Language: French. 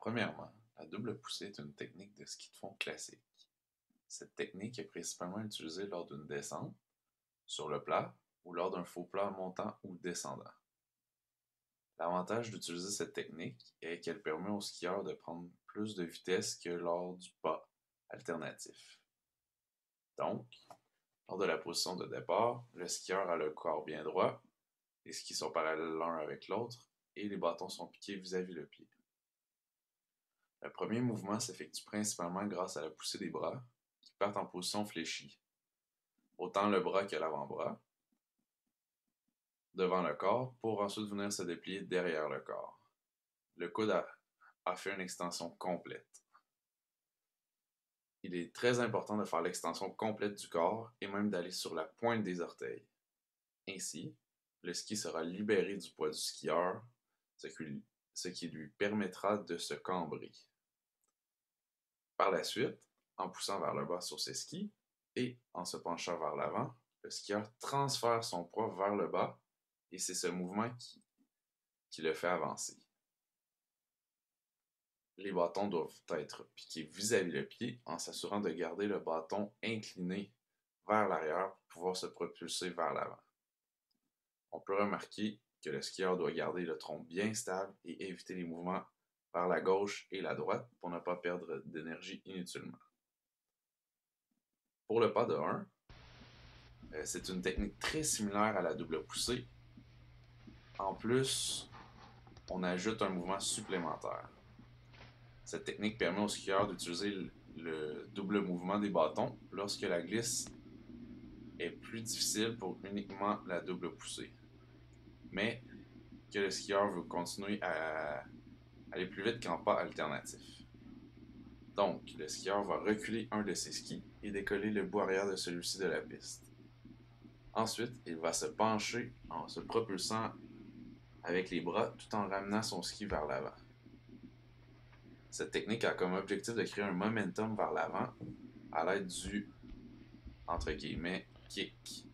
Premièrement, la double poussée est une technique de ski de fond classique. Cette technique est principalement utilisée lors d'une descente, sur le plat ou lors d'un faux plat montant ou descendant. L'avantage d'utiliser cette technique est qu'elle permet au skieur de prendre plus de vitesse que lors du pas alternatif. Donc, lors de la position de départ, le skieur a le corps bien droit, les skis sont parallèles l'un avec l'autre et les bâtons sont piqués vis-à-vis le pied. Le premier mouvement s'effectue principalement grâce à la poussée des bras, qui partent en position fléchie, autant le bras que l'avant-bras, devant le corps, pour ensuite venir se déplier derrière le corps. Le coude a fait une extension complète. Il est très important de faire l'extension complète du corps et même d'aller sur la pointe des orteils. Ainsi, le ski sera libéré du poids du skieur, ce qui lui permettra de se cambrer. Par la suite, en poussant vers le bas sur ses skis et en se penchant vers l'avant, le skieur transfère son poids vers le bas et c'est ce mouvement qui le fait avancer. Les bâtons doivent être piqués vis-à-vis le pied en s'assurant de garder le bâton incliné vers l'arrière pour pouvoir se propulser vers l'avant. On peut remarquer que le skieur doit garder le tronc bien stable et éviter les mouvements vers la gauche et la droite pour ne pas perdre d'énergie inutilement. Pour le pas de 1, c'est une technique très similaire à la double poussée. En plus, on ajoute un mouvement supplémentaire. Cette technique permet au skieur d'utiliser le double mouvement des bâtons lorsque la glisse est plus difficile pour uniquement la double poussée, mais que le skieur veut continuer à aller plus vite qu'en pas alternatif. Donc, le skieur va reculer un de ses skis et décoller le bout arrière de celui-ci de la piste. Ensuite, il va se pencher en se propulsant avec les bras tout en ramenant son ski vers l'avant. Cette technique a comme objectif de créer un momentum vers l'avant à l'aide du, entre guillemets, kick.